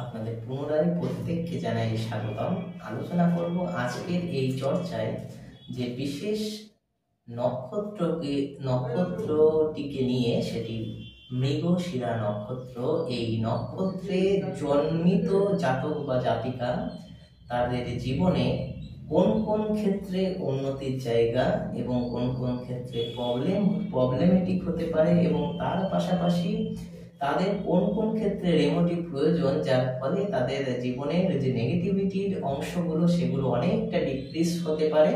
আপনাদের পুনরায় প্রত্যেককে জানাই স্বাগতম। আলোচনা করব আজকের এই চর্চায় যে বিশেষ নক্ষত্রটিকে নিয়ে, সেটি মৃগশিরা নক্ষত্র। এই নক্ষত্রে জন্মিত জাতক বা জাতিকা তাদের জীবনে কোন কোন ক্ষেত্রে উন্নতির জায়গা এবং কোন কোন ক্ষেত্রে প্রবলেমেটিক হতে পারে, এবং তার পাশাপাশি তাদের কোন কোন ক্ষেত্রে রেমেডি প্রয়োজন, যার ফলে তাদের জীবনের যে নেগেটিভিটির অংশগুলো সেগুলো অনেকটা ডিক্রিজ হতে পারে।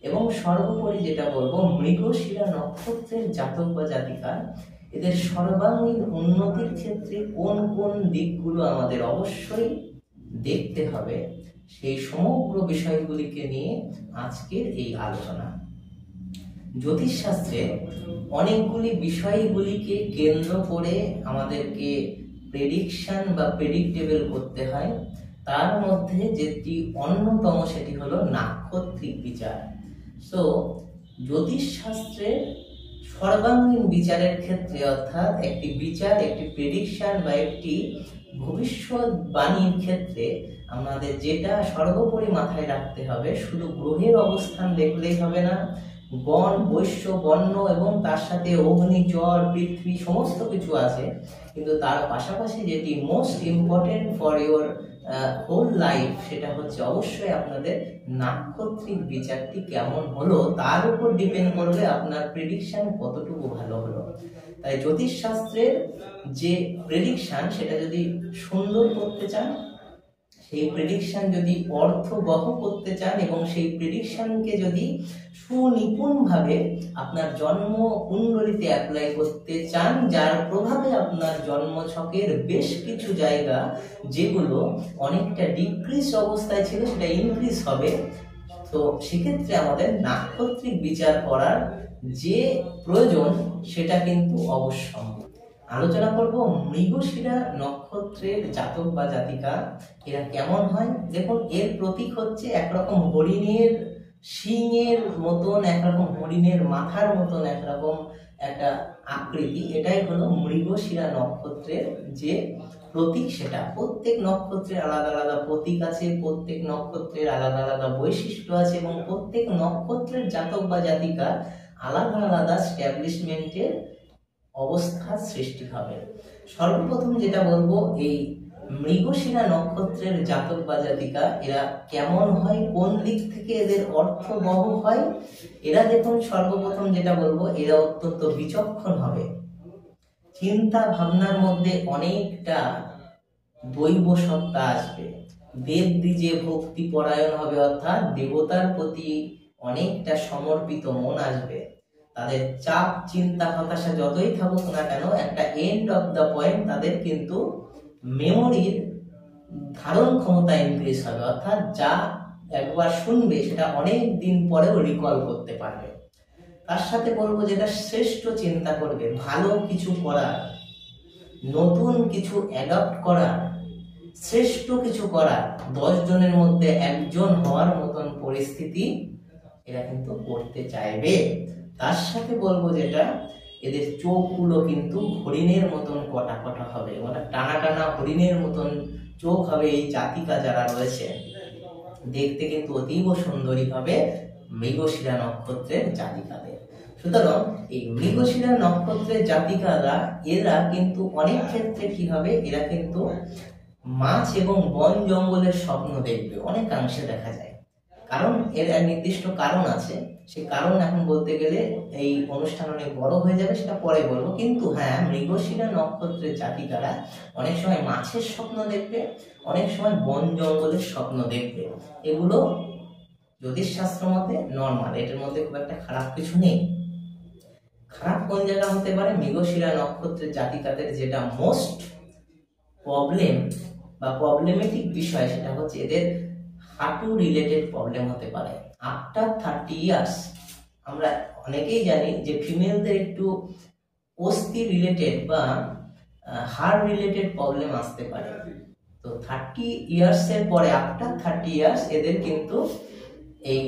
এবং সর্বোপরি যেটা বলবো, মৃগশিরা নক্ষত্রের জাতক বা জাতিকা এদের সর্বাঙ্গীন উন্নতির ক্ষেত্রে কোন কোন দিকগুলো আমাদের অবশ্যই দেখতে হবে, সেই সমগ্র বিষয়গুলিকে নিয়ে আজকের এই আলোচনা। জ্যোতিষশাস্ত্রে অনেকগুলি বিষয়গুলিকে কেন্দ্র করে আমাদেরকে প্রেডিকশন বা প্রেডিক্টেবল করতে হয়। তার মধ্যে যেটি অন্যতম সেটি হলো নাক্ষত্রিক বিচার। সো জ্যোতিষশাস্ত্রের সর্বাঙ্গীন বিচারের ক্ষেত্রে, অর্থাৎ একটি বিচার, একটি প্রেডিকশন বা একটি ভবিষ্যৎবাণীর ক্ষেত্রে আমাদের যেটা সর্বোপরি মাথায় রাখতে হবে, শুধু গ্রহের অবস্থান দেখলেই হবে না, গণ, বৈশ্য, বর্ণ এবং তার সাথে অগ্নি, জল, পৃথিবী সমস্ত কিছু আছে, কিন্তু তার পাশাপাশি যেটি most important for your whole life, সেটা হচ্ছে অবশ্যই আপনাদের নাক্ষত্রিক বিচারটি কেমন হলো, তার উপর ডিপেন্ড করবে আপনার প্রেডিকশন কতটুকু ভালো হলো। তাই জ্যোতিষশাস্ত্রের যে প্রেডিকশন সেটা যদি সুন্দর করতে চান, সেই প্রেডিকশন যদি অর্থবহ করতে চান এবং সেই প্রেডিকশনকে যদি সুনিপুণভাবে আপনার জন্ম কুণ্ডলিতে অ্যাপ্লাই করতে চান, যার প্রভাবে আপনার জন্মছকের বেশ কিছু জায়গা যেগুলো অনেকটা ডিক্রিজ অবস্থায় ছিল সেটা ইনক্রিজ হবে, তো সেক্ষেত্রে আমাদের নাক্ষত্রিক বিচার করার যে প্রয়োজন সেটা কিন্তু অবশ্যম্ভাবী। আলোচনা করব মৃগশিরা নক্ষত্রের জাতক বা জাতিকা এরা কেমন হয়। দেখুন, এর প্রতীক হচ্ছে একরকম হরিণের শিংয়ের মতন, একরকম হরিণের মাথার মতন একরকম একটা আকৃতি। এটাই হলো মৃগশিরা নক্ষত্রের যে প্রতীক। সেটা প্রত্যেক নক্ষত্রের আলাদা আলাদা প্রতীক আছে, প্রত্যেক নক্ষত্রের আলাদা আলাদা বৈশিষ্ট্য আছে, এবং প্রত্যেক নক্ষত্রের জাতক বা জাতিকা আলাদা আলাদা স্ট্যাবলিশমেন্টের অবস্থার সৃষ্টি হবে। সর্বপ্রথম যেটা বলবো, এই মৃগশিরা নক্ষত্রের জাতক বা জাতিকা এরা কেমন হয়, কোন দিক থেকে এদের অর্থবহ হয়। এরা দেখুন, সর্বপ্রথম যেটা বলবো, এরা অত্যন্ত বিচক্ষণ হবে, চিন্তা ভাবনার মধ্যে অনেকটা দৈব সত্তা আসবে, দেব দ্বিজে ভক্তি পরায়ণ হবে, অর্থাৎ দেবতার প্রতি অনেকটা সমর্পিত মন আসবে। তাদের চাপ, চিন্তা, হতাশা যতই থাকুক না কেন, একটা এন্ড অফ দ্য পয়েন্ট তাদের কিন্তু মেমোরির ধারণ ক্ষমতা ইনক্রিজ হবে, অর্থাৎ যা একবার শুনবে সেটা অনেক দিন পরেও রিকল করতে পারবে। তার সাথে বলবো, যেটা শ্রেষ্ঠ চিন্তা করবে, ভালো কিছু করার, নতুন কিছু অ্যাডপ্ট করার, শ্রেষ্ঠ কিছু করার, 10 জনের মধ্যে একজন হওয়ার মতন পরিস্থিতি এরা কিন্তু করতে চাইবে। তার সাথে বলবো যেটা, এদের চোখগুলো কিন্তু হরিণের মতন কটা কটা হবে, মানে টানা টানা হরিণের মতন চোখ হবে। এই জাতিকা যারা রয়েছে দেখতে কিন্তু অতীব সুন্দরী হবে মৃগশিরা নক্ষত্রের জাতিকাদের। সুতরাং এই মৃগশিরা নক্ষত্রের জাতিকারা এরা কিন্তু অনেক ক্ষেত্রে কি হবে, এরা কিন্তু মাছ এবং বন জঙ্গলের স্বপ্ন দেখবে, অনেকাংশে দেখা যায়। কারণ এর নির্দিষ্ট কারণ আছে, সেই কারণ এখন বলতে গেলে এই অনুষ্ঠান অনেক বড় হয়ে যাবে, সেটা পরে বলবো। কিন্তু হ্যাঁ, মৃগশিরা নক্ষত্রের জাতিকারা অনেক সময় মাছের স্বপ্ন দেখবে, অনেক সময় বন জঙ্গলের স্বপ্ন দেখবে। এগুলো জ্যোতিষশাস্ত্র মতে নর্মাল, এটার মধ্যে খুব একটা খারাপ কিছু নেই। খারাপ কোন জায়গা হতে পারে, মৃগশিরা নক্ষত্রের জাতিকাদের যেটা মোস্ট প্রবলেম বা প্রবলেমেটিক বিষয়, সেটা হচ্ছে এদের হাঁটু রিলেটেড প্রবলেম হতে পারে। আফটার 30 ইয়ার্স আমরা অনেকেই জানি যে ফিমেলদের একটু অস্থি রিলেটেড বা হার্ট রিলেটেড প্রবলেম আসতে পারে। তো 30 ইয়ার্স এর পরে, আফটার 30 ইয়ার্স এদের কিন্তু এই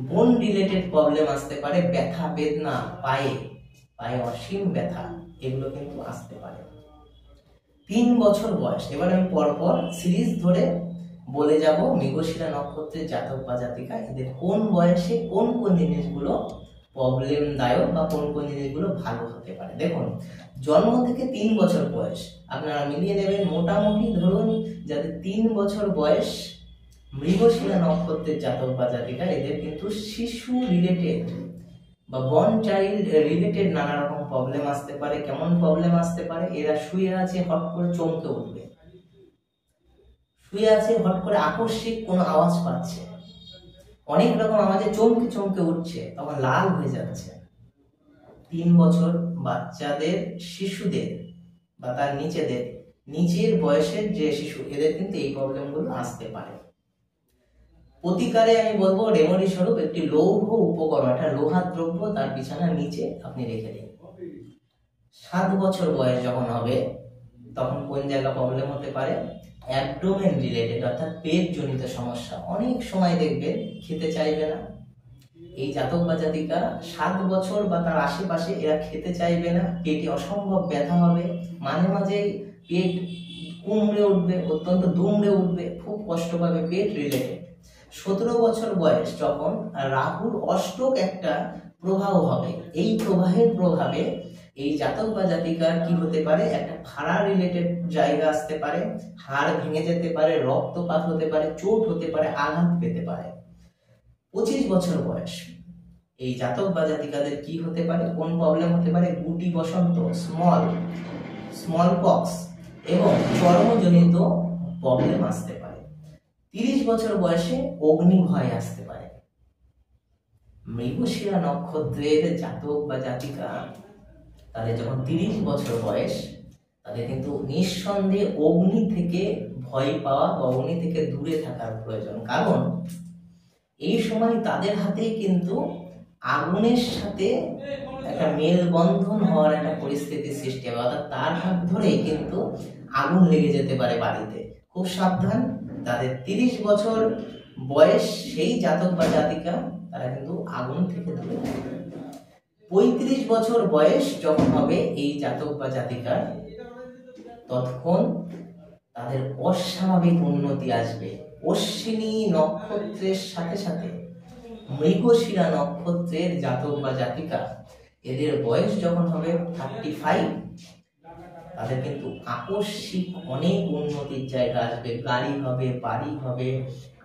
বোন রিলেটেড প্রবলেম আসতে পারে, ব্যথা বেদনা, পায়ে অসীম ব্যথা, এগুলো কিন্তু আসতে পারে। 3 বছর বয়স। এবার আমি পরপর সিরিজ ধরে বলে যাব মৃগশিরা নক্ষত্রের জাতক বা জাতিকা এদের কোন বয়সে কোন কোন জিনিসগুলো প্রবলেমদায়ক বা কোন কোন জিনিসগুলো ভালো হতে পারে। দেখুন, জন্ম থেকে 3 বছর বয়স আপনারা মিলিয়ে নেবেন, মোটামুটি ধরুন যাদের 3 বছর বয়স মৃগশিরা নক্ষত্রের জাতক বা জাতিকা এদের কিন্তু শিশু রিলেটেড বা বর্ন চাইল্ড রিলেটেড নানা রকম প্রবলেম আসতে পারে। কেমন প্রবলেম আসতে পারে? এরা শুয়ে আছে, হট করে চমকে উঠবে, শুয়ে আছে, হট করে আকস্মিক কোনো আওয়াজ পাচ্ছে, অনেক রকম আওয়াজে চমকে চমকে উঠছে, তখন লাল হয়ে যাচ্ছে। 3 বছর বাচ্চাদের, শিশুদের বা তার নিচের বয়সের যে শিশু এদের কিন্তু এই প্রবলেমগুলো আসতে পারে। প্রতিকারে আমি বলবো রেমেডি স্বরূপ একটি লৌহ উপকরণ, একটা লোহার দ্রব্য তার বিছানার নিচে আপনি রেখে দিন। 7 বছর বয়স যখন হবে তখন কোন জায়গা প্রবলেম হতে পারে? অ্যাবডোমেন রিলেটেড, অর্থাৎ পেট জনিত সমস্যা। অনেক সময় দেখবেন খেতে চাইবে না এই জাতক বা জাতিকা, 7 বছর বা তার আশেপাশে এরা খেতে চাইবে না, পেটে অসম্ভব ব্যথা হবে, মাঝে মাঝে পেট কুমড়ে উঠবে, অত্যন্ত দুমড়ে উঠবে, খুব কষ্ট পাবে, পেট রিলেটেড। 17 বছর বয়স যখন রাহুর অষ্টক একটা প্রবাহ হবে, এই প্রবাহের প্রভাবে এই জাতক বা জাতিকার কি হতে পারে? একটা ফাড়া রিলেটেড জায়গা আসতে পারে, হাড় ভেঙে যেতে পারে, রক্তপাত হতে পারে, চোট হতে পারে, আঘাত পেতে পারে। 25 বছর বয়স এই জাতক বা জাতিকাদের কি হতে পারে? কোন প্রবলেম হতে পারে? গুটি বসন্ত, স্মল পক্স এবং চর্মজনিত প্রবলেম আসতে পারে। 30 বছর বয়সে অগ্নিভয় আসতে পারে। মৃগশিরা নক্ষত্রের জাতক বা জাতিকা তাদের যখন 30 বছর বয়স, তাদের কিন্তু নিঃসন্দেহে অগ্নি থেকে ভয় পাওয়া বা অগ্নি থেকে দূরে থাকার প্রয়োজন। কারণ এই সময় তাদের হাতে কিন্তু আগুনের সাথে একটা মেলবন্ধন হওয়ার একটা পরিস্থিতির সৃষ্টি হবে, অর্থাৎ তার হাত ধরেই কিন্তু আগুন লেগে যেতে পারে বাড়িতে। খুব সাবধান। তাদের 30 বছর বয়স সেই জাতক বা জাতিকা তারা কিন্তু আগুন থেকে দূরে থাকবে। 35 বছর বয়স যখন হবে এই জাতক বা জাতিকার, ততক্ষণ তাদের অস্বাভাবিক উন্নতি আসবে। অশ্বিনী নক্ষত্রের সাথে সাথে মৃগশিরা নক্ষত্রের জাতক বা জাতিকা এদের বয়স যখন হবে 35, তাদের কিন্তু আকস্মিক অনেক উন্নতির জায়গা আসবে। গাড়ি হবে, বাড়ি হবে,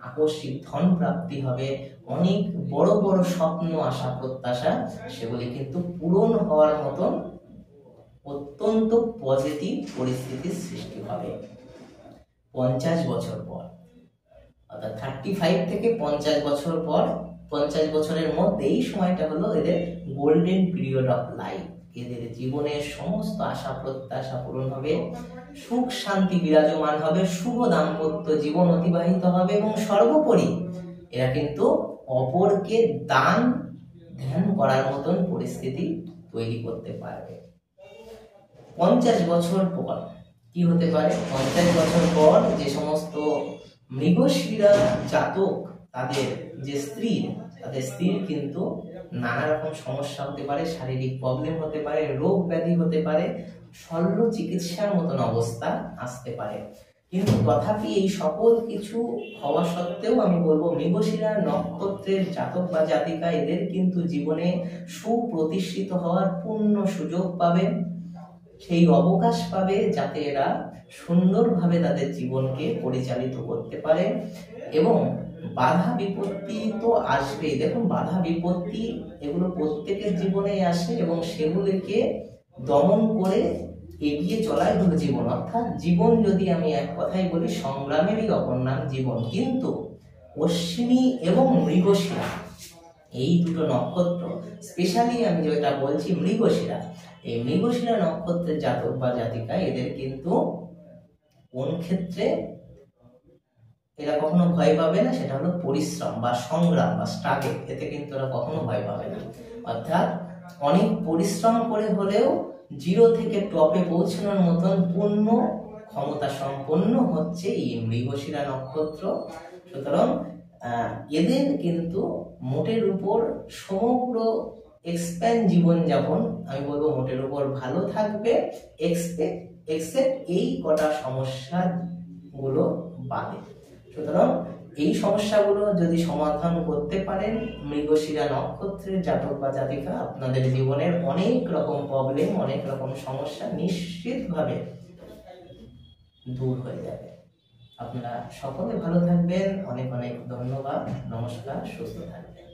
আকস্মিক ধন প্রাপ্তি হবে, অনেক বড় বড় স্বপ্ন, আশা, প্রত্যাশা সেগুলি কিন্তু পূরণ হওয়ার মতন অত্যন্ত পজিটিভ পরিস্থিতির সৃষ্টি হবে 50 বছর পর। অর্থাৎ 35 থেকে 50 বছর পর, 50 বছরের মধ্যে এই সময়টা হলো এদের গোল্ডেন পিরিয়ড অফ লাইফ। এদের জীবনের সমস্ত আশা প্রত্যাশা পূরণ হবে, সুখ শান্তি বিরাজমান হবে, শুভ দাম্পত্য জীবন অতিবাহিত হবে এবং সর্বোপরি এরা কিন্তু অপরকে দান ধ্যান করার মতন পরিস্থিতি তৈরি করতে পারবে। 50 বছর পর কি হতে পারে? 50 বছর পর যে সমস্ত মৃগশিরা জাতক তাদের যে তাদের স্ত্রীর কিন্তু নানা রকম সমস্যা হতে পারে, শারীরিক প্রবলেম হতে পারে, রোগ ব্যাধি হতে পারে, শল্য চিকিৎসার মতন অবস্থা আসতে পারে। কিন্তু তথাপি এই সকল কিছু হওয়া সত্ত্বেও আমি বলবো মৃগশিরা নক্ষত্রের জাতক বা জাতিকা এদের কিন্তু জীবনে সুপ্রতিষ্ঠিত হওয়ার পূর্ণ সুযোগ পাবে, সেই অবকাশ পাবে যাতে এরা সুন্দরভাবে তাদের জীবনকে পরিচালিত করতে পারে। এবং বাধা বিপত্তি তো আসবেই। দেখুন, বাধা বিপত্তি এগুলো প্রত্যেকের জীবনে আসে এবং সেগুলিকে দমন করে এগিয়ে চলাই হলো জীবন। অর্থাৎ জীবন যদি আমি এক কথাই বলি, সংগ্রামেরই অপর নাম জীবন। কিন্তু অশ্বিনী এবং মৃগশিরা এই দুটো নক্ষত্র, স্পেশালি আমি যেটা বলছি মৃগশিরা, এই মৃগশিরা নক্ষত্রের জাতক বা জাতিকা এদের কিন্তু কোন ক্ষেত্রে এরা কখনো ভয় পাবে না? সেটা হলো পরিশ্রম বা সংগ্রাম বা স্ট্রাগল। এতে কিন্তু এরা কখনো ভয় পাবে না। অর্থাৎ অনেক পরিশ্রম করে হলেও জিরো থেকে টপে পৌঁছানোর মতন পূর্ণ ক্ষমতা সম্পন্ন হচ্ছে এই মৃগশিরা নক্ষত্র। সুতরাং এদের কিন্তু মোটের উপর সমগ্র এক্সপ্যান্ড জীবনযাপন আমি বলবো মোটের উপর ভালো থাকবে, এক্সেপ্ট এই কটা সমস্যাগুলো বাদে। সুতরাং এই সমস্যাগুলো যদি সমাধান করতে পারেন মৃগশিরা নক্ষত্রের জাতক বা জাতিকা, আপনাদের জীবনের অনেক রকম প্রবলেম, অনেক রকম সমস্যা নিশ্চিতভাবে দূর হয়ে যাবে। আপনারা সকলে ভালো থাকবেন। অনেক অনেক ধন্যবাদ। নমস্কার। সুস্থ থাকবেন।